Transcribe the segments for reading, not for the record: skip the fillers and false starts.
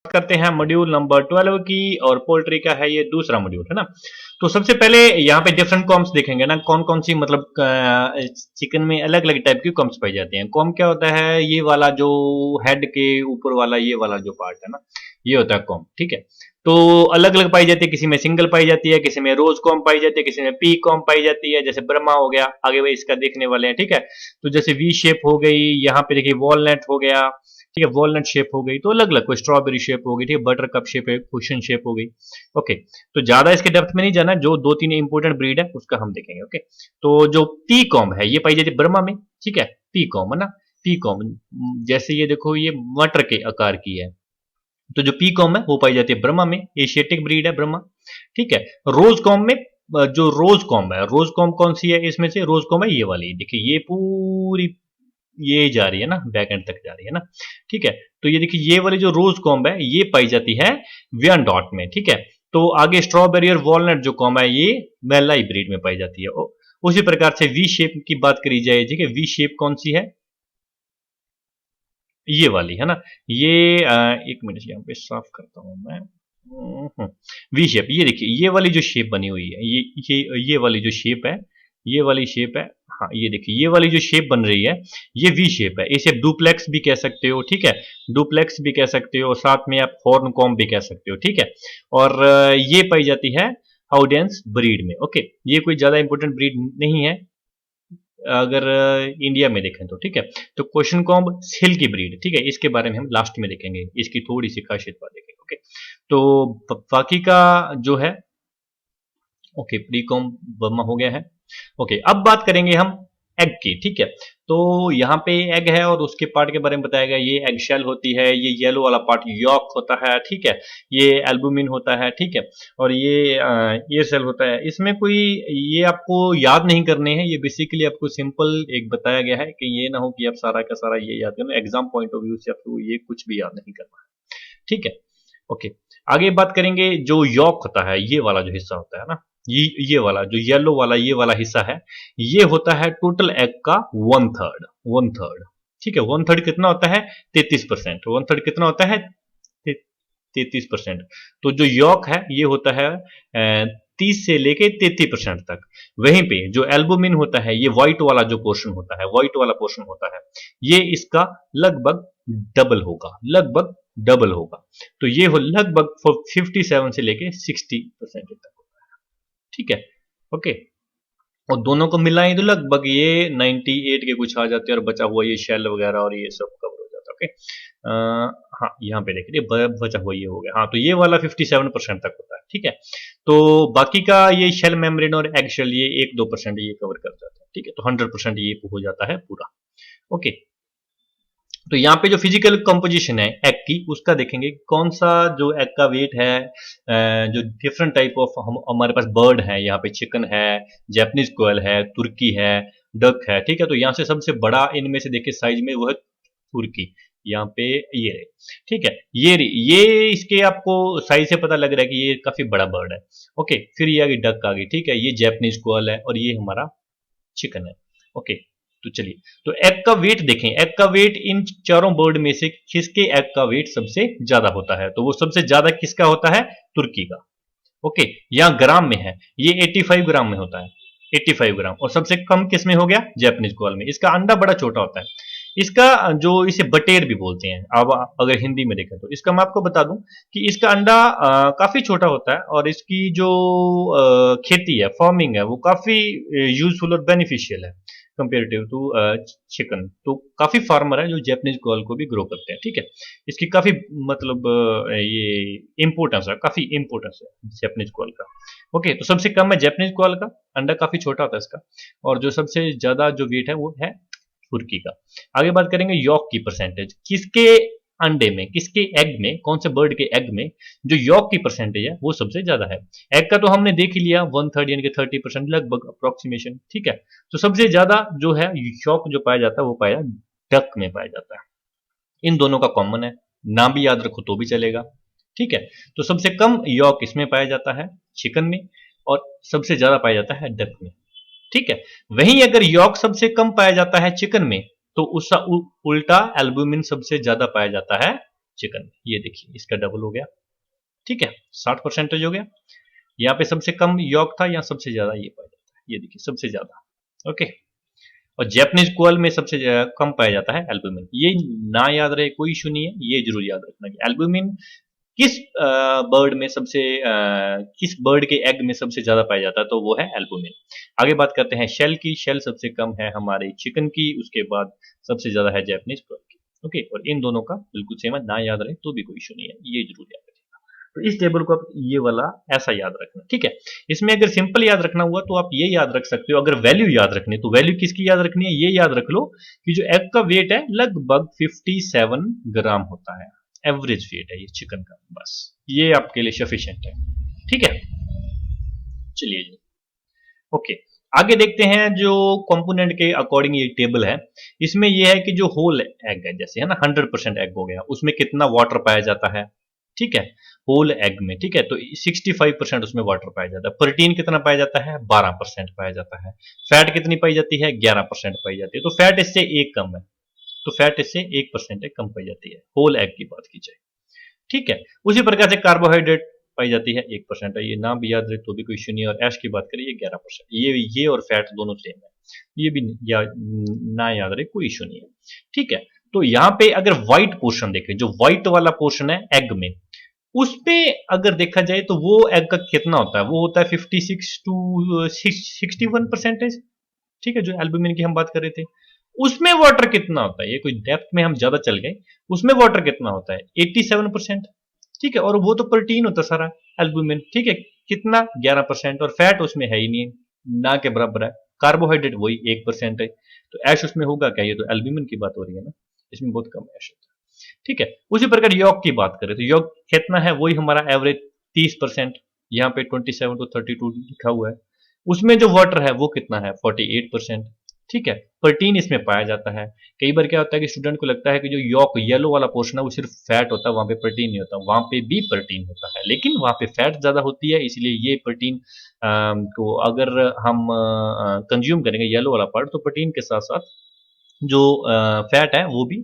करते हैं module number 12 की, और पोल्ट्री का है ये दूसरा मॉड्यूल, है ना। तो सबसे पहले यहाँ पे डिफरेंट कॉम्स देखेंगे ना, कौन कौन सी मतलब चिकन में अलग अलग टाइप की कॉम्स पाई जाती हैं। कॉम क्या होता है, ये वाला जो हेड के ऊपर वाला ये वाला जो पार्ट है ना, ये होता है कॉम, ठीक है। तो अलग अलग पाई जाती है, किसी में सिंगल पाई जाती है, किसी में रोज कॉम पाई जाती है, किसी में पी कॉम पाई जाती है, जैसे ब्रह्मा हो गया, आगे वही इसका देखने वाले हैं, ठीक है। तो जैसे वी शेप हो गई, यहाँ पे देखिए वॉलनट हो गया, ठीक है, वॉलनट शेप हो गई, तो अलग अलग, कोई स्ट्रॉबेरी शेप हो गई, ठीक है, बटर कप शेप है, कुशन शेप हो गई। ओके, तो ज्यादा इसके डेप्थ में नहीं जाना, जो दो तीन इंपोर्टेंट ब्रीड है उसका हम देखेंगे। ओके, तो जो पी कॉम है ये पाई जाती है ब्रह्मा में, ठीक है, पी कॉम है ना। पी कॉम जैसे ये देखो, ये मटर के आकार की है, तो जो पी कॉम है वो पाई जाती है ब्रह्मा में, एशियाटिक ब्रीड है ब्रह्मा, ठीक है। रोज कॉम में जो रोज कॉम है, रोज कॉम कौन सी है इसमें से, रोज कॉम है ये वाली, देखिए ये पूरी ये जा रही है ना, बैक एंड तक जा रही है ना, ठीक है। तो ये देखिए ये वाली जो रोज कॉम्ब है ये पाई जाती है वियनडॉट में, ठीक है। तो आगे स्ट्रॉबेरी और वॉलनट जो कॉम्ब है ये मेलाई ब्रीड में पाई जाती है। उसी प्रकार से वी शेप की बात करी जाए, ठीक है, वी शेप कौन सी है, ये वाली है ना। ये एक मिनट यहाँ पे साफ करता हूं मैं। वी शेप, ये देखिए ये वाली जो शेप बनी हुई है, ये वाली जो शेप है, ये वाली शेप है, हाँ ये देखिए ये वाली जो शेप बन रही है ये वी शेप है। इसे डुप्लेक्स भी कह सकते हो, ठीक है, डुप्लेक्स भी कह सकते हो, साथ में आप हॉर्न कॉम भी कह सकते हो, ठीक है। और ये पाई जाती है हाउडेंस ब्रीड में। ओके, ये कोई ज्यादा इंपॉर्टेंट ब्रीड नहीं है अगर इंडिया में देखें तो, ठीक है। तो क्वेश्चन कॉम्ब सिल की ब्रीड, ठीक है, इसके बारे में हम लास्ट में देखेंगे, इसकी थोड़ी सी खासियत बात देखेंगे। ओके, तो बाकी का जो है, ओके, प्री कॉम्ब बर्मा हो गया है। ओके, अब बात करेंगे हम एग की, ठीक है। तो यहाँ पे एग है और उसके पार्ट के बारे में बताया गया, ये एग शेल होती है, ये येलो वाला पार्ट यॉक होता है, ठीक है, ये एल्बुमिन होता है, ठीक है, और ये एयर सेल होता है। इसमें कोई ये आपको याद नहीं करने हैं, ये बेसिकली आपको सिंपल एक बताया गया है कि ये ना हो कि आप सारा का सारा ये याद करना, एग्जाम पॉइंट ऑफ व्यू से आपको ये कुछ भी याद नहीं करना है, ठीक है। ओके, आगे बात करेंगे जो यॉक होता है, ये वाला जो हिस्सा होता है ना, ये वाला जो येलो वाला ये वाला हिस्सा है, ये होता है टोटल एग का वन थर्ड, वन थर्ड, ठीक है। वन थर्ड कितना होता है, 33%। वन थर्ड कितना होता है, 33%। तो जो यॉक है ये होता है 30 से लेके 33% तक। वहीं पे जो एल्बुमिन होता है, ये व्हाइट वाला जो पोर्शन होता है, व्हाइट वाला पोर्शन होता है, ये इसका लगभग डबल होगा, लगभग डबल होगा। तो ये हो लगभग 57 से लेके 60% तक होता है, ठीक है। ओके, और दोनों को मिलाएं तो लगभग ये 98 के कुछ आ जाते हैं, और बचा हुआ ये शेल वगैरह और ये सब कवर हो जाता है। ओके, हाँ यहाँ पे देखिए बचा हुआ ये हो गया, हाँ, तो ये वाला 57% तक होता है, ठीक है। तो बाकी का ये शेल मेम्ब्रेन और एग शेल ये 1-2% ये कवर कर जाता है, ठीक है। तो 100% ये हो जाता है पूरा। ओके, तो यहाँ पे जो फिजिकल कंपोजिशन है एग की उसका देखेंगे, कौन सा जो एग का वेट है, जो डिफरेंट टाइप ऑफ हमारे पास बर्ड है, यहाँ पे चिकन है, जैपनीज कोयल है, तुर्की है, डक है, ठीक है। तो यहाँ से सबसे बड़ा इनमें से देखिए साइज में वो है तुर्की, यहाँ पे ये रहे, ठीक है। ये इसके आपको साइज से पता लग रहा है कि ये काफी बड़ा बर्ड है। ओके, फिर ये आ गई डक आ गई, ठीक है, ये जैपनीज कोयल है और ये हमारा चिकन है। ओके, तो चलिए, तो एग का वेट देखें, एग का वेट इन चारों बर्ड में से किसके एग का वेट सबसे ज्यादा होता है, तो वो सबसे ज्यादा किसका होता है, तुर्की का। ओके, यहाँ ग्राम में है, ये 85 ग्राम में होता है, 85 ग्राम, और सबसे कम किस में हो गया, जैपनीज कोयल में। इसका अंडा बड़ा छोटा होता है, इसका जो इसे बटेर भी बोलते हैं, अब अगर हिंदी में देखें तो इसका मैं आपको बता दूं कि इसका अंडा काफी छोटा होता है, और इसकी जो खेती है, फार्मिंग है, वो काफी यूजफुल और बेनिफिशियल है कंपेरेटिव टू चिकन। तो काफी फार्मर है जो जैपनीज कोयल को भी ग्रो करते हैं, ठीक है। इसकी काफी मतलब ये इंपोर्टेंस है, काफी इंपोर्टेंस है जैपनीज कोयल का। ओके, तो सबसे कम है जैपनीज कोयल का, अंडा काफी छोटा होता है इसका, और जो सबसे ज्यादा जो वेट है वो है तुर्की का। आगे बात करेंगे यॉक की परसेंटेज, किसके अंडे में, किसके एग में, कौन से बर्ड के एग में जो यॉक की परसेंटेज है वो सबसे ज्यादा है। एग का तो हमने देख ही लिया, वन थर्ड यानी कि 30% लगभग अप्रोक्सीमेशन, ठीक है। तो सबसे ज्यादा जो है यॉक जो पाया जाता है वो पाया डक में पाया जाता है। इन दोनों का कॉमन है, नाम भी याद रखो तो भी चलेगा, ठीक है। तो सबसे कम यॉक इसमें पाया जाता है चिकन में, और सबसे ज्यादा पाया जाता है डक में, ठीक है। वहीं अगर यॉक सबसे कम पाया जाता है चिकन में, तो उसका उल्टा एल्बुमिन सबसे ज्यादा पाया जाता है चिकन। ये देखिए इसका डबल हो गया, ठीक है, 60% हो गया। यहाँ पे सबसे कम यॉक था, यहाँ सबसे ज्यादा ये पाया जाता है, ये देखिए सबसे ज्यादा। ओके, और जैपनीज क्वल में सबसे कम पाया जाता है एल्ब्यूमिन। ये ना याद रहे कोई इशू नहीं है, ये जरूर याद रखना कि एल्ब्यूमिन किस बर्ड में सबसे किस बर्ड के एग में सबसे ज्यादा पाया जाता है, तो वो है एल्ब्यूमिन। आगे बात करते हैं शेल की। शेल सबसे कम है हमारे चिकन की, उसके बाद सबसे ज्यादा है जैपनीज क्वल की। ओके, और इन दोनों का बिल्कुल सेम है, ना याद रहे तो भी कोई इशू नहीं है, ये जरूर याद रखिएगा। तो इस टेबल को आप ये वाला ऐसा याद रखना, ठीक है। इसमें अगर सिंपल याद रखना हुआ तो आप ये याद रख सकते हो। अगर वैल्यू याद रखनी है तो वैल्यू किसकी याद रखनी है, ये याद रख लो कि जो एग का वेट है लगभग 57 ग्राम होता है, एवरेज वेट है ये चिकन का, बस ये आपके लिए सफिशिएंट है, ठीक है। चलिए जी, ओके, आगे देखते हैं जो कंपोनेंट के अकॉर्डिंग ये टेबल है। इसमें ये है कि जो होल एग है, जैसे है ना 100% एग हो गया, उसमें कितना वाटर पाया जाता है, ठीक है, होल एग में, ठीक है, तो 65% उसमें वाटर पाया जाता है। प्रोटीन कितना पाया जाता है, 12% पाया जाता है। फैट कितनी पाई जाती है, 11% पाई जाती है। तो फैट इससे एक कम है, तो फैट इससे 1% कम पाई जाती है, होल एग की बात की जाए, ठीक है। उसी प्रकार से कार्बोहाइड्रेट पाई जाती है 1% है, ये ना भी याद रहे तो भी कोई इश्यू नहीं है। और ऐश की बात करें ये 11%, ये और फैट दोनों सेम है, ये भी ना याद रहे कोई इश्यू नहीं है, ठीक है। तो यहाँ पे अगर व्हाइट पोर्शन देखें, जो व्हाइट वाला पोर्शन है एग में, उस पे अगर देखा जाए तो वो एग का कितना होता है, वो होता है 56 to 61%, ठीक है, जो एल्ब्यूमिन की हम बात कर रहे थे। उसमें वाटर कितना होता है, ये कोई डेप्थ में हम ज्यादा चल गए, उसमें वाटर कितना होता है 87%, ठीक है, और वो तो प्रोटीन होता है सारा एल्ब्यूमिन, ठीक है, कितना 11%, और फैट उसमें है ही नहीं, ना के बराबर है। कार्बोहाइड्रेट वही 1% है, तो ऐश उसमें होगा क्या, ये तो एल्ब्यूमिन की बात हो रही है ना, इसमें बहुत कम ऐश होता है, ठीक है। उसी प्रकार यॉक की बात करें तो यॉक कितना है, वही हमारा एवरेज 30%, यहाँ पे 27 to 32 लिखा हुआ है। उसमें जो वाटर है वो कितना है 48%, ठीक है। प्रोटीन इसमें पाया जाता है। कई बार क्या होता है कि स्टूडेंट को लगता है कि जो यॉक येलो वाला पोर्शन है वो सिर्फ फैट होता है, वहां पे प्रोटीन नहीं होता, वहां पे भी प्रोटीन होता है, लेकिन वहां पे फैट ज्यादा होती है, इसलिए ये प्रोटीन को अगर हम कंज्यूम करेंगे येलो वाला पार्ट, तो प्रोटीन के साथ साथ जो फैट है वो भी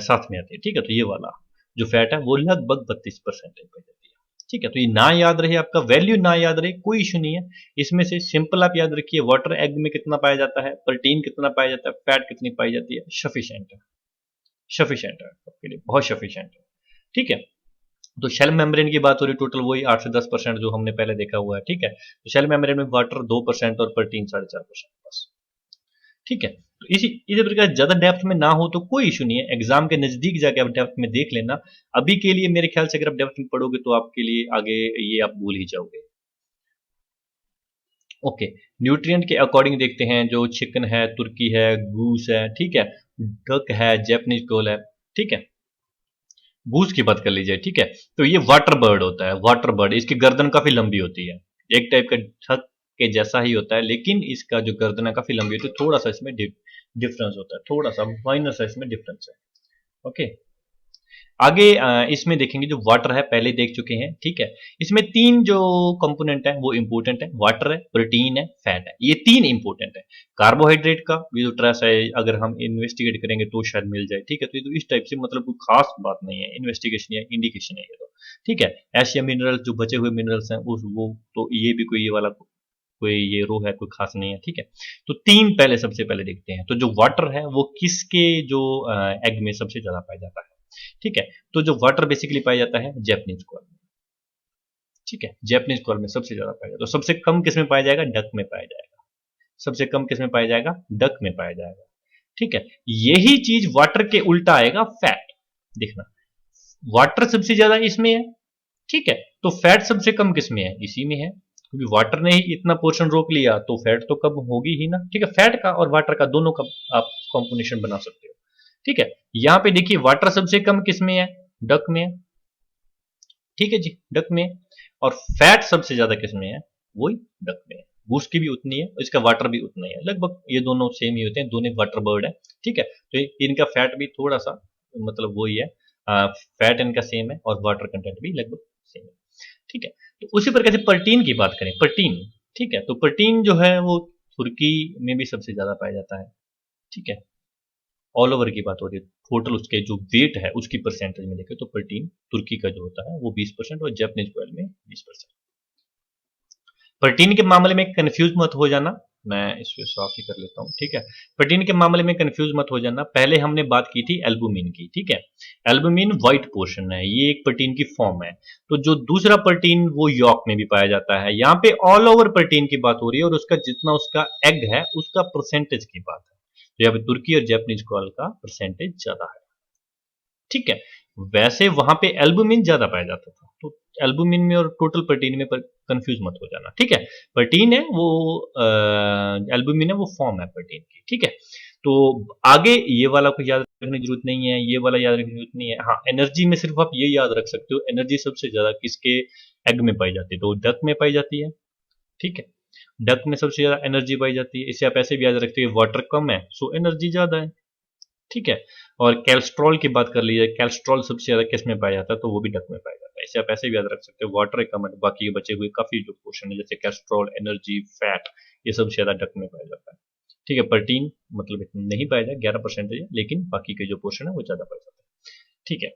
साथ में आती है, ठीक है। तो ये वाला जो फैट है वो लगभग 32% पाई जाती है, ठीक है। तो ये ना याद रहे, आपका वैल्यू ना याद रहे कोई इशू नहीं है। इसमें से सिंपल आप याद रखिए, वाटर एग में कितना पाया जाता है, प्रोटीन कितना पाया जाता है, फैट कितनी पाई जाती है, सफिशिएंट है, सफिशिएंट है आपके लिए, बहुत सफिशिएंट है, ठीक है। तो शेल मेम्ब्रेन की बात हो रही, टोटल वही 8 से 10% जो हमने पहले देखा हुआ है, ठीक है। तो शेल मेम्ब्रेन में वाटर 2% और प्रोटीन 4.5% बस, ठीक है। तो इसी प्रकार ज्यादा डेप्थ में ना हो तो कोई इशू नहीं है, एग्जाम के नजदीक जाके आप डेप्थ में देख लेना। अभी के लिए मेरे ख्याल से अगर आप डेप्थ में पढ़ोगे तो आपके लिए आगे ये आप भूल ही जाओगे। ओके, न्यूट्रिएंट के अकॉर्डिंग देखते हैं, जो चिकन है, तुर्की है, गूस है, ठीक है, डक है, जैपनीज कोल है, ठीक है। गूस की बात कर लीजिए, ठीक है। तो ये वाटर बर्ड होता है, वाटर बर्ड, इसकी गर्दन काफी लंबी होती है, एक टाइप का ठग के जैसा ही होता है, लेकिन इसका जो गर्दन है काफी लंबी होती है, थोड़ा सा इसमें डिफरेंस होता है, थोड़ा सा माइनर सा इसमें डिफरेंस है। ओके, आगे इसमें देखेंगे, जो वाटर है पहले देख चुके हैं, ठीक है। इसमें तीन जो कंपोनेंट है वो इंपॉर्टेंट है, वाटर है, प्रोटीन है, फैट है, ये तीन इंपॉर्टेंट है। कार्बोहाइड्रेट का ये जो ट्रेस है, अगर हम इन्वेस्टिगेट करेंगे तो शायद मिल जाए, ठीक है। तो ये तो इस टाइप से मतलब कोई खास बात नहीं है, इन्वेस्टिगेशन या इंडिकेशन है ये तो, ठीक है। एशिया मिनरल्स, जो बचे हुए मिनरल्स हैं उस वो तो ये भी कोई ये वाला कोई ये रो है, कोई खास नहीं है, ठीक है। तो तीन पहले सबसे पहले देखते हैं, तो जो वाटर है वो किसके जो एग में सबसे ज्यादा पाया जाता है, ठीक है। तो जो वाटर बेसिकली पाया जाता है जैपनीज कोल में, ठीक है, जैपनीज कोल में सबसे ज्यादा पाया जाता है। तो सबसे कम किस में पाया जाएगा, डक में पाया जाएगा, सबसे कम किस में पाया जाएगा, डक में पाया जाएगा, ठीक है। यही चीज वाटर के उल्टा आएगा फैट, देखना, वाटर सबसे ज्यादा इसमें है, ठीक है, तो फैट सबसे कम किस में है, इसी में है, क्योंकि वाटर ने ही इतना पोर्शन रोक लिया तो फैट तो कम होगी ही ना, ठीक है। फैट का और वाटर का दोनों का आप कॉम्बिनेशन बना सकते हो, ठीक है। यहां पे देखिए वाटर सबसे कम किस में है, डक में है, ठीक है जी, डक में। और फैट सबसे ज्यादा किस में है, वही डक में है। गूस की भी उतनी है, इसका वाटर भी उतना ही है, लगभग ये दोनों सेम ही होते हैं, दोनों वाटर बर्ड है, ठीक है। तो इनका फैट भी थोड़ा सा मतलब वही है, फैट इनका सेम है और वाटर कंटेंट भी लगभग सेम है, ठीक है। तो उसी प्रकार से प्रोटीन की बात करें, प्रोटीन, ठीक है, तो प्रोटीन जो है वो तुर्की में भी सबसे ज्यादा पाया जाता है, ठीक है। ऑल ओवर की बात हो रही है, टोटल उसके जो वेट है उसकी परसेंटेज में देखें तो प्रोटीन तुर्की का जो होता है वो 20% और जापानीज ऑयल में 20%। प्रोटीन के मामले में कंफ्यूज मत हो जाना, मैं इसको साफ ही कर लेता हूँ, ठीक है। प्रोटीन के मामले में कंफ्यूज मत हो जाना, पहले हमने बात की थी एल्बुमिन की, ठीक है। एल्बुमिन व्हाइट पोर्शन है, ये एक प्रोटीन की फॉर्म है। तो जो दूसरा प्रोटीन वो यॉक में भी पाया जाता है। यहाँ पे ऑल ओवर प्रोटीन की बात हो रही है और उसका जितना उसका एग है उसका परसेंटेज की बात है। तो यहाँ पे तुर्की और जापानीज ऑयल का परसेंटेज ज्यादा है, ठीक है। वैसे वहां पे एल्बुमिन ज्यादा पाया जाता था, तो एल्बुमिन में और टोटल प्रोटीन में कंफ्यूज मत हो जाना, ठीक है। प्रोटीन है वो एल्बुमिन है वो फॉर्म है प्रोटीन की, ठीक है। तो आगे ये वाला को याद रखने की जरूरत नहीं है, ये वाला याद रखने की जरूरत नहीं है। हाँ, एनर्जी में सिर्फ आप ये याद रख सकते हो, एनर्जी सबसे ज्यादा किसके एग में पाई जाती है, तो डक में पाई जाती है, ठीक है। डक में सबसे ज्यादा एनर्जी पाई जाती है। इसे आप ऐसे भी याद रखते हो, वाटर कम है सो एनर्जी ज्यादा है, ठीक है। और कैल्स्ट्रॉल की बात कर लीजिए, कैल्स्ट्रॉल सबसे ज्यादा किस में पाया जाता है, तो वो भी डक में पाया जाता है। इसे आप ऐसे भी याद रख सकते हो, वाटर कम है, बाकी बचे हुए काफी जो पोर्शन है जैसे कैल्स्ट्रॉल, एनर्जी, फैट, ये सबसे ज्यादा डक में पाया जाता है, ठीक है। प्रोटीन मतलब इतना नहीं पाया जाए, 11% है, लेकिन बाकी के जो पोर्शन है वो ज्यादा पाया जाता है, ठीक है।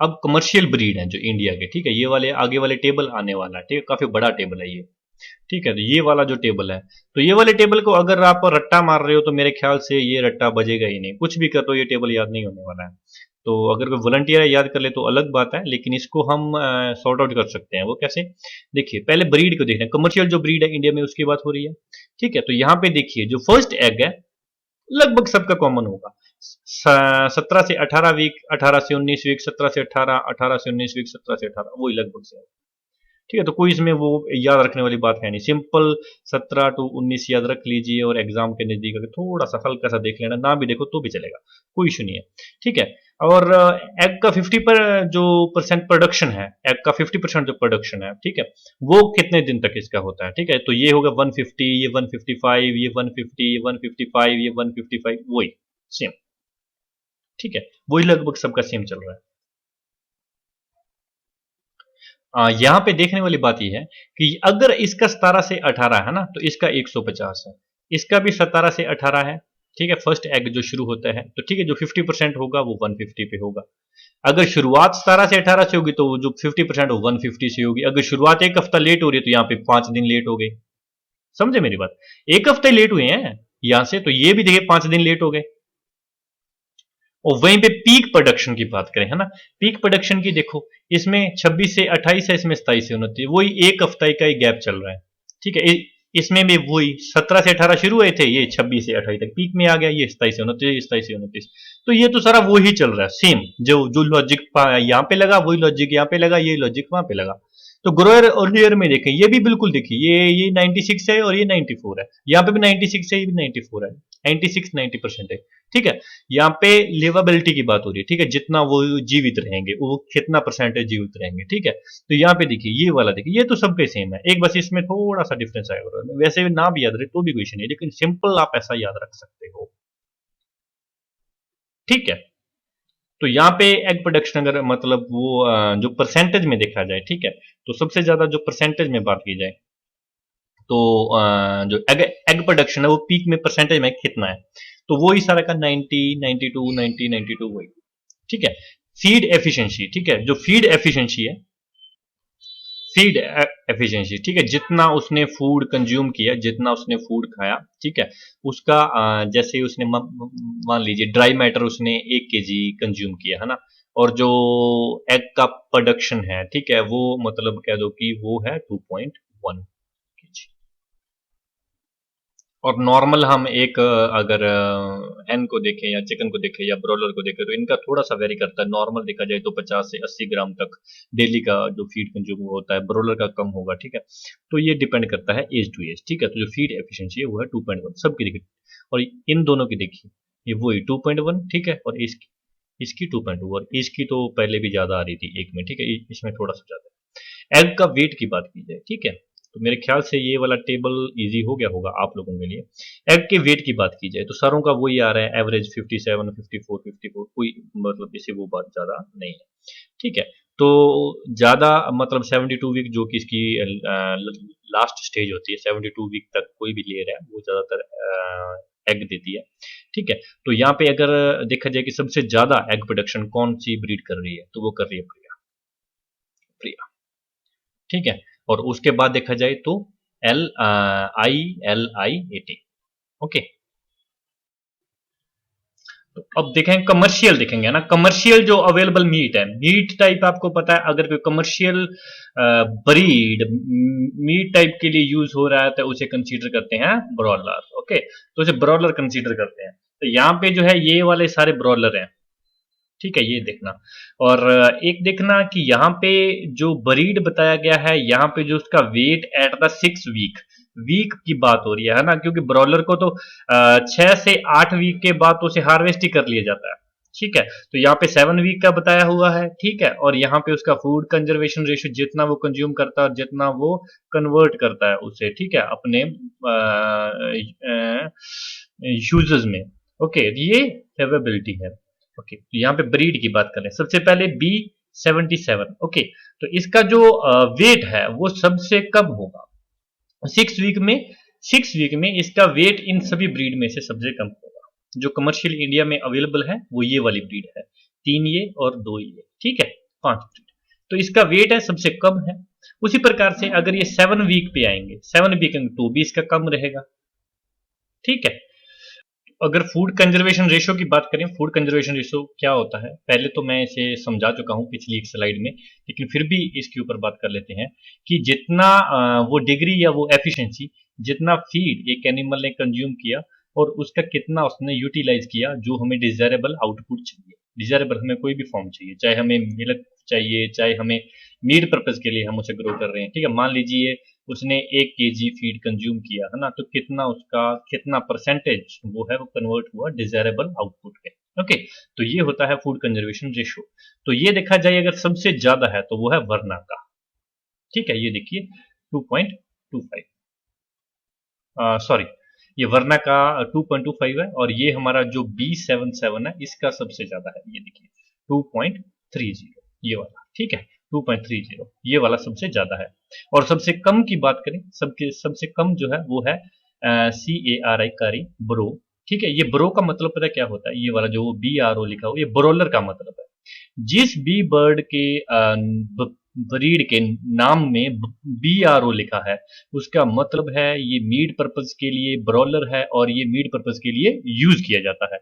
अब कमर्शियल ब्रीड है जो इंडिया के, ठीक है, ये वाले आगे वाले टेबल आने वाला है, ठीक है, काफी बड़ा टेबल है ये, ठीक है। तो ये वाला जो टेबल है, तो ये वाले टेबल को अगर आप रट्टा मार रहे हो तो मेरे ख्याल से ये रट्टा बजेगा ही नहीं, कुछ भी कर दो ये टेबल याद नहीं होने वाला है। तो अगर कोई वॉलंटियर याद कर ले तो अलग बात है, लेकिन इसको हम सॉर्ट आउट कर सकते हैं। वो कैसे, देखिए पहले ब्रीड को देखना है, कमर्शियल जो ब्रीड है इंडिया में उसकी बात हो रही है, ठीक है। तो यहाँ पे देखिए जो फर्स्ट एग है लगभग सबका कॉमन होगा, 17 से 18 वीक, 18 से 19 वीक, 17 से 18, 18 से 19 वीक, 17 से 18, वही लगभग से, ठीक है। तो कोई इसमें वो याद रखने वाली बात है नहीं, सिंपल 17 to 19 याद रख लीजिए और एग्जाम के नजदीक अगर थोड़ा सा हल्का सा देख लेना, ना भी देखो तो भी चलेगा, कोई इशू नहीं है, ठीक है। और एग का 50 पर जो परसेंट प्रोडक्शन है, एग का 50% जो प्रोडक्शन है, ठीक है, वो कितने दिन तक इसका होता है, ठीक है। तो ये होगा 150, ये 155, ये 150, ये 155, ये 155, वही सेम, ठीक है, वही लगभग सबका सेम चल रहा है। यहाँ पे देखने वाली बात यह है कि अगर इसका 17 से 18 है ना, तो इसका 150 है, इसका भी 17 से 18 है, ठीक है। फर्स्ट एग जो शुरू होता है, तो ठीक है, जो 50% होगा वो 150 पे होगा। अगर शुरुआत 17 से 18 से होगी तो जो 50% वो 150 से होगी। अगर शुरुआत एक हफ्ता लेट हो रही है तो यहाँ पे 5 दिन लेट हो गए, समझे मेरी बात, एक हफ्ते लेट हुए हैं यहां से, तो ये भी देखिए 5 दिन लेट हो गए। और वहीं पे पीक प्रोडक्शन की बात करें, है ना, पीक प्रोडक्शन की देखो, इसमें 26 से 28 है, इसमें 27 से 29, वही एक हफ्ता का ही गैप चल रहा है, ठीक है। इसमें भी वही 17 से 18 शुरू हुए थे, ये 26 से 28 तक पीक में आ गया, ये 27 से 29, 27 से 29, तो ये तो सारा वही चल रहा है सेम, जो जो लॉजिक यहाँ पे लगा वही लॉजिक यहाँ पे लगा, ये लॉजिक वहां पे लगा। तो ग्रोअर अर्लियर में देखें, ये भी बिल्कुल देखिए, ये 96 है और ये 94 है, यहाँ पे भी 96 है, ये भी 94 है, 96 90% है, ठीक है। यहाँ पे लिवेबिलिटी की बात हो रही है, ठीक है, जितना वो जीवित रहेंगे, वो कितना परसेंटेज जीवित रहेंगे, ठीक है। तो यहाँ पे देखिए ये वाला देखिए, ये तो सबके सेम है, एक बस इसमें थोड़ा सा डिफरेंस आएगा, वैसे भी ना भी याद रहे तो भी कुछ नहीं, लेकिन सिंपल आप ऐसा याद रख सकते हो, ठीक है। तो यहाँ पे एग प्रोडक्शन अगर मतलब वो जो परसेंटेज में देखा जाए, ठीक है, तो सबसे ज्यादा जो परसेंटेज में बात की जाए तो जो एग प्रोडक्शन है वो पीक में परसेंटेज में कितना है, तो वो ही सारा का 90, 92, 90, 92 वही, ठीक है। फीड एफिशिएंसी, ठीक है, जो फीड एफिशिएंसी है, फीड एफिशिएंसी, ठीक है, जितना उसने फूड कंज्यूम किया, जितना उसने फूड खाया, ठीक है, उसका जैसे उसने मान लीजिए ड्राई मैटर उसने 1 kg कंज्यूम किया, है ना, और जो एग का प्रोडक्शन है, ठीक है, वो मतलब कह दो कि वो है 2.1 kg। और नॉर्मल हम एक अगर हैन को देखें या चिकन को देखें या ब्रॉयलर को देखें तो इनका थोड़ा सा वेरी करता है, नॉर्मल देखा जाए तो 50 से 80 ग्राम तक डेली का जो फीड कंज्यूम होता है, ब्रॉयलर का कम होगा, ठीक है। तो ये डिपेंड करता है एज टू एज, ठीक है। तो जो फीड एफिशिएंसी है वो है 2.1 सबकी देखिए, और इन दोनों की देखिए ये वही 2.1, ठीक है, और इसकी इसकी 2.2, और इसकी तो पहले भी ज्यादा आ रही थी एक में, ठीक है, इसमें थोड़ा सा ज्यादा है। एग का वेट की बात की जाए, ठीक है, तो मेरे ख्याल से ये वाला टेबल इजी हो गया होगा आप लोगों के लिए। एग के वेट की बात की जाए तो सारों का वही आ रहा है, एवरेज 57, 54, 54, कोई मतलब इसे वो बात ज्यादा नहीं है, ठीक है। तो ज्यादा मतलब 72 वीक जो कि इसकी लास्ट स्टेज होती है, 72 वीक तक कोई भी ले रहा है वो ज्यादातर एग देती है, ठीक है। तो यहाँ पे अगर देखा जाए कि सबसे ज्यादा एग प्रोडक्शन कौन सी ब्रीड कर रही है, तो वो कर रही है प्रिया, प्रिया, ठीक है। और उसके बाद देखा जाए तो LILI80, ओके। तो अब देखें कमर्शियल, देखेंगे ना कमर्शियल जो अवेलेबल मीट है, मीट टाइप आपको पता है, अगर कोई कमर्शियल ब्रीड मीट टाइप के लिए यूज हो रहा है तो उसे कंसीडर करते हैं ब्रॉयलर, ओके। तो उसे ब्रॉयलर कंसीडर करते हैं। तो यहाँ पे जो है ये वाले सारे ब्रॉयलर हैं, ठीक है, ये देखना। और एक देखना कि यहाँ पे जो ब्रीड बताया गया है, यहाँ पे जो उसका weight at the 6 week, week की बात हो रही है ना, क्योंकि ब्रॉयलर को तो 6 से 8 वीक के बाद तो उसे हार्वेस्ट ही कर लिया जाता है, ठीक है। तो यहाँ पे 7 वीक का बताया हुआ है, ठीक है। और यहाँ पे उसका फूड कंजर्वेशन रेशियो, जितना वो कंज्यूम करता है और जितना वो कन्वर्ट करता है उसे, ठीक है, अपने यूजेस में, ओके, ये अवेलेबिलिटी है, ओके। तो यहाँ पे ब्रीड की बात करें, सबसे पहले B77, ओके। तो इसका जो वेट है वो सबसे कम होगा 6 वीक में, 6 वीक में इसका वेट इन सभी ब्रीड में से सबसे कम होगा। जो कमर्शियल इंडिया में अवेलेबल है वो ये वाली ब्रीड है, 3 ये और 2 ये, ठीक है, 5 ब्रीड। तो इसका वेट है सबसे कम है। उसी प्रकार से अगर ये 7 वीक पे आएंगे, 7 वीक तो भी इसका कम रहेगा, ठीक है। अगर फूड कंजर्वेशन रेशियो की बात करें, फूड कंजर्वेशन रेशियो क्या होता है, पहले तो मैं इसे समझा चुका हूं पिछली एक स्लाइड में, लेकिन फिर भी इसके ऊपर बात कर लेते हैं कि जितना वो डिग्री या वो एफिशिएंसी, जितना फीड एक एनिमल ने कंज्यूम किया और उसका कितना उसने यूटिलाइज किया, जो हमें डिजायरेबल आउटपुट चाहिए, डिजायरेबल हमें कोई भी फॉर्म चाहिए, चाहे हमें मिल्क चाहिए, चाहे हमें मीट पर्पज के लिए हम उसे ग्रो कर रहे हैं, ठीक है। मान लीजिए उसने 1 kg फीड कंज्यूम किया है ना, तो कितना उसका कितना परसेंटेज वो है वो कन्वर्ट हुआ डिजायरेबल आउटपुट में, ओके। तो ये होता है फूड कंजर्वेशन रेशियो। तो ये देखा जाए अगर सबसे ज्यादा है तो वो है वरना का, ठीक है। ये देखिए 2.25, सॉरी, ये वरना का 2.25 है, और ये हमारा जो B77 है इसका सबसे ज्यादा है, ये देखिए 2.30, ये वाला, ठीक है, 2.30, ये वाला सबसे ज्यादा है। और सबसे कम की बात करें, सबसे कम जो है वो है CARI कारी, ब्रो, ठीक है। ये ब्रो का मतलब पता है क्या होता है, ये वाला जो BRO लिखा हुआ, ये ब्रोलर का मतलब है। जिस बी बर्ड के ब्रीड के नाम में BRO लिखा है, उसका मतलब है ये मीट पर्पज के लिए ब्रॉयलर है और ये मीट पर्पज के लिए यूज किया जाता है।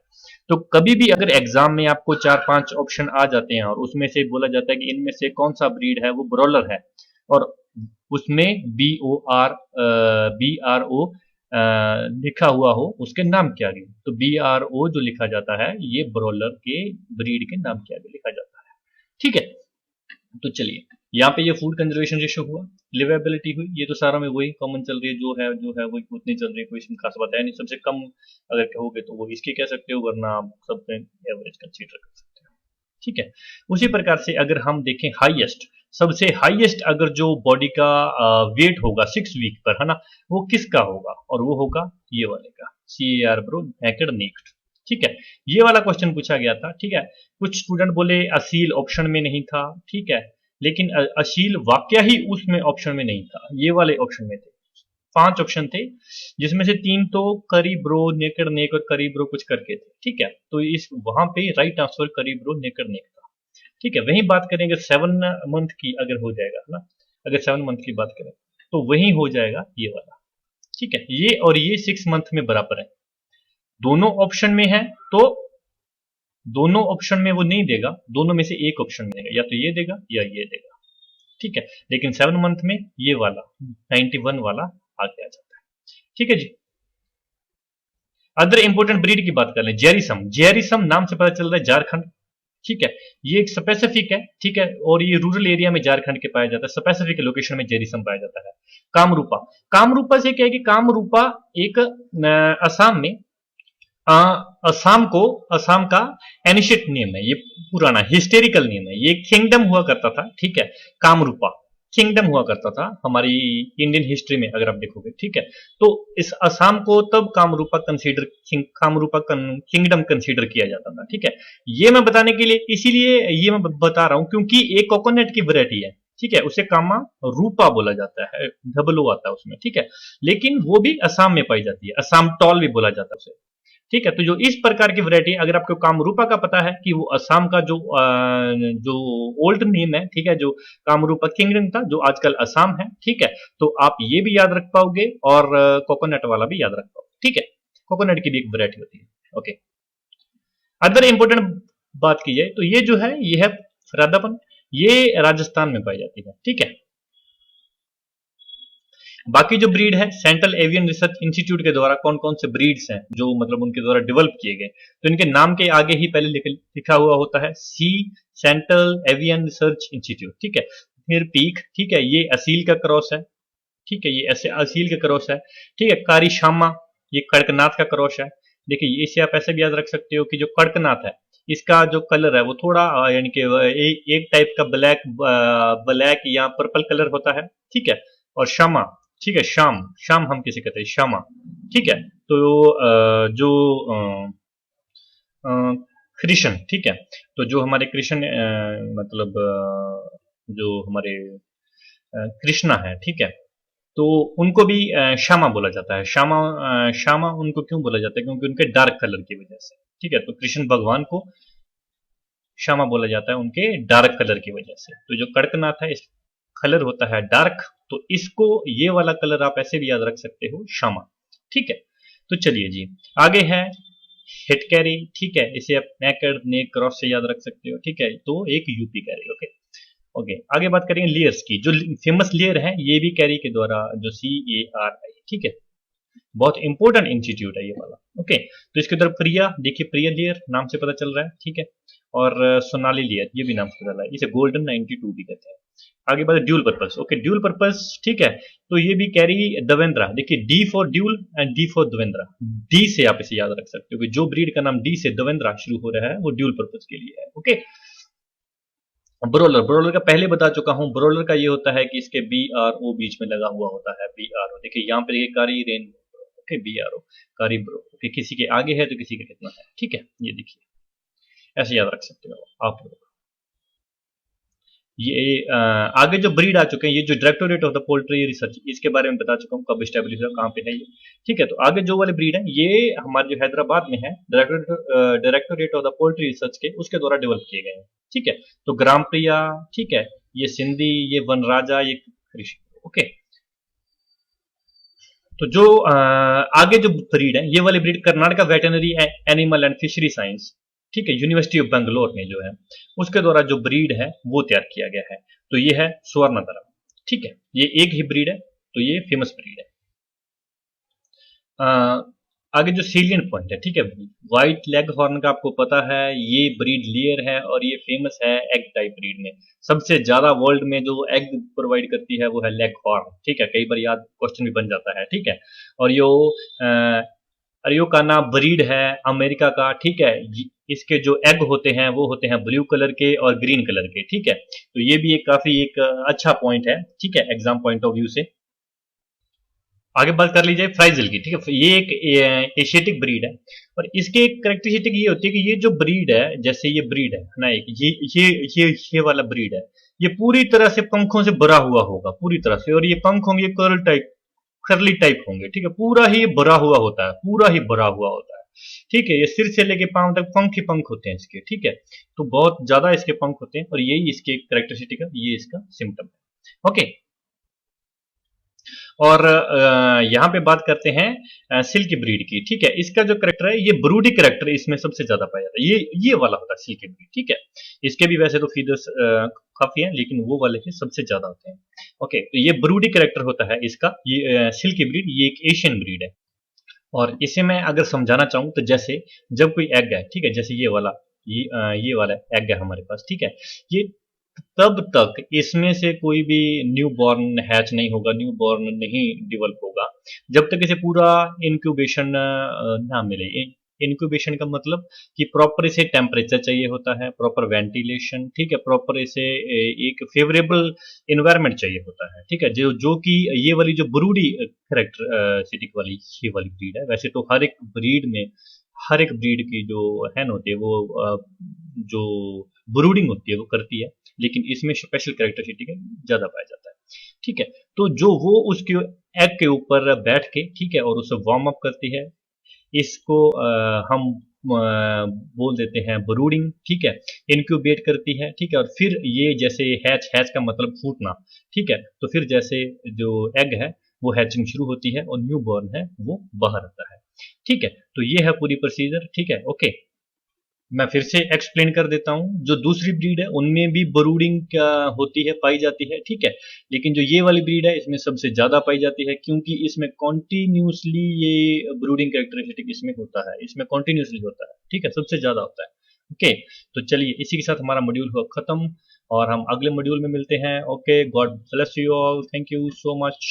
तो कभी भी अगर एग्जाम में आपको 4-5 ऑप्शन आ जाते हैं और उसमें से बोला जाता है कि इनमें से कौन सा ब्रीड है वो ब्रॉयलर है, और उसमें BRO लिखा हुआ हो, उसके नाम के आगे, तो BRO जो लिखा जाता है ये ब्रॉयलर के ब्रीड के नाम के आगे लिखा जाता है, ठीक है। तो चलिए, यहाँ पे ये फूड कंजर्वेशन रेशियो हुआ, लिवेबिलिटी हुई, ये तो सारा में वही कॉमन चल रही है, जो है वही उतनी चल रही है, कोई इसमें खास बात है नहीं। सबसे कम अगर कहोगे तो वो इसकी कह सकते हो, वरना आप सब एवरेज कंसीडर कर सकते हो, ठीक है। उसी प्रकार से अगर हम देखें हाईएस्ट, सबसे हाईएस्ट अगर जो बॉडी का वेट होगा 6 वीक पर, है ना, वो किसका होगा, और वो होगा ये वाले का, CAR ब्रो नेकेड नेक्ड, ठीक है। ये वाला क्वेश्चन पूछा गया था, ठीक है। कुछ स्टूडेंट बोले असील ऑप्शन में नहीं था, ठीक है, लेकिन अशील वाक्य ही उसमें ऑप्शन में नहीं था, ये वाले ऑप्शन में थे। 5 ऑप्शन थे, जिसमें से 3 तो करी ब्रो नेकेड नेक और करी ब्रो कुछ करके थे, ठीक है। तो इस वहां पे राइट आंसर करी ब्रो नेकेड नेक था, ठीक है। वही बात करेंगे 7 मंथ की अगर हो जाएगा, है ना, अगर 7 मंथ की बात करें तो वही हो जाएगा ये वाला, ठीक है। ये और ये 6 मंथ में बराबर है, दोनों ऑप्शन में है, तो दोनों ऑप्शन में वो नहीं देगा, दोनों में से एक ऑप्शन देगा, या तो ये देगा या ये देगा, ठीक है। लेकिन 7 मंथ में ये वाला 91 वाला आगे आ जाता है, ठीक है जी। अदर इंपोर्टेंट ब्रीड की बात कर लें, जेरिसम, जेरिसम नाम से पता चल रहा है झारखंड, ठीक है। ये एक स्पेसिफिक है, ठीक है, और ये रूरल एरिया में झारखंड के पाया जाता है, स्पेसिफिक लोकेशन में जेरिसम पाया जाता है। कामरूपा, कामरूपा से क्या है कि कामरूपा एक असम में असम का एनिशिएट नेम है, ये पुराना हिस्टेरिकल नेम है, ये किंगडम हुआ करता था, ठीक है। कामरूपा किंगडम हुआ करता था हमारी इंडियन हिस्ट्री में अगर आप देखोगे, ठीक है। तो इस असम को तब कामरूपा किंगडम कंसीडर किया जाता था, ठीक है। ये मैं बताने के लिए, इसीलिए ये मैं बता रहा हूं क्योंकि एक कोकोनट की वैरायटी है, ठीक है, उसे कामा रूपा बोला जाता है, डबल ओ आता है उसमें, ठीक है। लेकिन वो भी असम में पाई जाती है, असम टॉल भी बोला जाता है उसे, ठीक है। तो जो इस प्रकार की वैरायटी, अगर आपको कामरूपा का पता है कि वो असम का जो ओल्ड नेम है, ठीक है, जो कामरूपा किंगडम था जो आजकल असम है, ठीक है, तो आप ये भी याद रख पाओगे और कोकोनट वाला भी याद रख पाओगे, ठीक है। कोकोनट की भी एक वैरायटी होती है। ओके, अदर इंपॉर्टेंट बात की जाए तो ये जो है ये है फरादापन, ये राजस्थान में पाई जाती है, ठीक है। बाकी जो ब्रीड है सेंट्रल एवियन रिसर्च इंस्टीट्यूट के द्वारा कौन कौन से ब्रीड्स हैं जो मतलब उनके द्वारा डेवलप किए गए, तो इनके नाम के आगे ही पहले लिखा हुआ होता है सी, सेंट्रल एवियन रिसर्च इंस्टीट्यूट, ठीक है। फिर पीक, ठीक है, ये असील का क्रॉस है, ठीक है, ये ऐसे असील का क्रॉस है, ठीक है। कारी शामा, ये कड़कनाथ का क्रॉस है। देखिए इसे आप ऐसे भी याद रख सकते हो कि जो कड़कनाथ है इसका जो कलर है वो थोड़ा यानी कि एक टाइप का ब्लैक ब्लैक या पर्पल कलर होता है, ठीक है। और शामा, ठीक है, शाम, शाम हम किसे कहते हैं, शामा, ठीक है। तो जो कृष्ण, ठीक है, तो जो हमारे कृष्ण मतलब जो हमारे कृष्णा है, ठीक है, तो उनको भी श्यामा बोला जाता है। श्यामा श्यामा उनको क्यों बोला जाता है, क्योंकि उनके डार्क कलर की वजह से, ठीक है। तो कृष्ण भगवान को श्यामा बोला जाता है उनके डार्क कलर की वजह से। तो जो कड़कनाथ है इस कलर होता है डार्क, तो इसको ये वाला कलर आप ऐसे भी याद रख सकते हो, श्यामा, ठीक है। तो चलिए जी, आगे है हिट कैरी, ठीक है, इसे आप नेकर नेक क्रॉस से याद रख सकते हो, ठीक है। तो एक यूपी कैरी, ओके। ओके, आगे बात करेंगे लेयर्स की। जो फेमस लेयर है ये भी कैरी के द्वारा जो CARI, ठीक है, बहुत इंपॉर्टेंट इंस्टीट्यूट है ये वाला, ओके। तो इसके तरफ प्रिया, देखिए प्रिया लेयर नाम से पता चल रहा है, ठीक है। और सोनाली लेयर ये भी नाम से पता चल रहा है, इसे गोल्डन 92 भी कहते हैं। आगे बात dual purpose, okay, dual purpose, ठीक है। तो ये भी कैरी दवेंद्रा, देखिए D for dual and D for Devendra, D से आप इसे याद रख सकते हो कि जो ब्रीड का नाम डी से दवेंद्रा शुरू हो रहा है वो ड्यूल पर्पस के लिए है, ओके। ब्रोलर, ब्रोलर का पहले बता चुका हूं, ब्रोलर का ये होता है कि इसके BRO बीच में लगा हुआ होता है, BRO, देखिए यहाँ पे कारी रेन, ओके, BRO कारी ब्रो, ओके, किसी के आगे है तो किसी के कितना है, ठीक है, ये देखिए ऐसे याद रख सकते हो आप लोग। ये आगे जो ब्रीड आ चुके हैं, ये जो directorate of the poultry research, इसके बारे में बता चुका हूँ कब स्टैब्लिश हुआ, कहाँ पे है ये, ठीक है। तो आगे जो वाले ब्रीड है ये हमारे जो हैदराबाद में है directorate of the poultry research के, उसके द्वारा डेवलप किए गए हैं, ठीक है। तो ग्राम प्रिया, ठीक है, ये सिंधी, ये वनराजा, ये कृषि, ओके। तो जो आगे जो ब्रीड है ये वाली breed Karnataka veterinary animal and fishery science, ठीक है, यूनिवर्सिटी ऑफ बेंगलोर में जो है उसके द्वारा जो ब्रीड है वो तैयार किया गया है। तो ये है स्वर्णधरा, ठीक है, ये एक ही ब्रीड है, तो ये फेमस ब्रीड है। आगे जो सीलियंट पॉइंट है, ठीक है, व्हाइट लेग हॉर्न का आपको पता है ये ब्रीड लेयर है और ये फेमस है एग टाइप ब्रीड में। सबसे ज्यादा वर्ल्ड में जो एग प्रोवाइड करती है वो है लेग हॉर्न, ठीक है, कई बार याद क्वेश्चन भी बन जाता है, ठीक है। और यो अरियोकाना ब्रीड है अमेरिका का, ठीक है। इसके जो एग होते हैं वो होते हैं ब्लू कलर के और ग्रीन कलर के, ठीक है। तो ये भी एक काफी एक अच्छा पॉइंट है, ठीक है, एग्जाम पॉइंट ऑफ व्यू से। आगे बात कर लीजिए फ्राइजल की, ठीक है, ये एक एशियाटिक ब्रीड है और इसकी एक करेक्टरिस्टिक ये होती है कि ये जो ब्रीड है, जैसे ये ब्रीड है ना, एक ये वाला ब्रीड है, ये पूरी तरह से पंखों से भरा हुआ होगा, पूरी तरह से, और ये पंख होंगे कर्ल टाइप, कर्ली टाइप होंगे, ठीक है, पूरा ही भरा हुआ होता है, पूरा ही भरा हुआ होता है, ठीक है। ये सिर से लेके पांव तक पंख ही पंख होते हैं इसके, ठीक है। तो बहुत ज्यादा इसके पंख होते हैं और यही इसके करेक्टरिस्टिक है, ये इसका सिम्टम है, ओके। और यहाँ पे बात करते हैं सिल्की ब्रीड की, ठीक है। इसका जो करेक्टर है ये ब्रूडी करेक्टर इसमें सबसे ज्यादा पाया जाता है, ये वाला होता है सिल्की ब्रीड, ठीक है। इसके भी वैसे तो फीदर्स काफी हैं लेकिन वो वाले के सबसे ज्यादा होते हैं, ओके। तो ये ब्रूडी करेक्टर होता है इसका, ये सिल्की ब्रीड, ये एक एशियन ब्रीड है। और इसे मैं अगर समझाना चाहूँ तो जैसे जब कोई एग है, ठीक है, जैसे ये वाला, ये वाला एग है हमारे पास, ठीक है, ये तब तक इसमें से कोई भी न्यू बॉर्न हैच नहीं होगा, न्यू बॉर्न नहीं डेवलप होगा जब तक इसे पूरा इंक्यूबेशन ना मिले। इंक्यूबेशन का मतलब कि प्रॉपर इसे टेम्परेचर चाहिए होता है, प्रॉपर वेंटिलेशन, ठीक है, प्रॉपर इसे एक फेवरेबल इन्वायरमेंट चाहिए होता है, ठीक है। जो जो कि ये वाली जो ब्रूडी करेक्टर सिटिक वाली ये वाली ब्रीड है, वैसे तो हर एक ब्रीड की जो हैन होती है वो जो ब्रूडिंग होती है वो करती है, लेकिन इसमें स्पेशल कैरेक्टरिस्टिक ज्यादा पाया जाता है, ठीक है। तो जो वो उसके एग के ऊपर बैठ के, ठीक है, और उसे वार्म अप करती है, इसको हम बोल देते हैं ब्रूडिंग, ठीक है। इनक्यूबेट करती है, ठीक है, और फिर ये जैसे हैच, हैच का मतलब फूटना, ठीक है, तो फिर जैसे जो एग है वो हैचिंग शुरू होती है और न्यू बॉर्न है वो बाहर आता है, ठीक है। तो ये है पूरी प्रोसीजर, ठीक है, ओके। मैं फिर से एक्सप्लेन कर देता हूँ, जो दूसरी ब्रीड है उनमें भी ब्रूडिंग क्या होती है, पाई जाती है, ठीक है। लेकिन जो ये वाली ब्रीड है इसमें सबसे ज्यादा पाई जाती है, क्योंकि इसमें कॉन्टिन्यूसली ये ब्रूडिंग कैरेक्टरिस्टिक इसमें होता है, इसमें कॉन्टिन्यूसली होता है, ठीक है, सबसे ज्यादा होता है। ओके, तो चलिए इसी के साथ हमारा मॉड्यूल हुआ खत्म और हम अगले मॉड्यूल में मिलते हैं। Okay, God bless you all, thank you so much.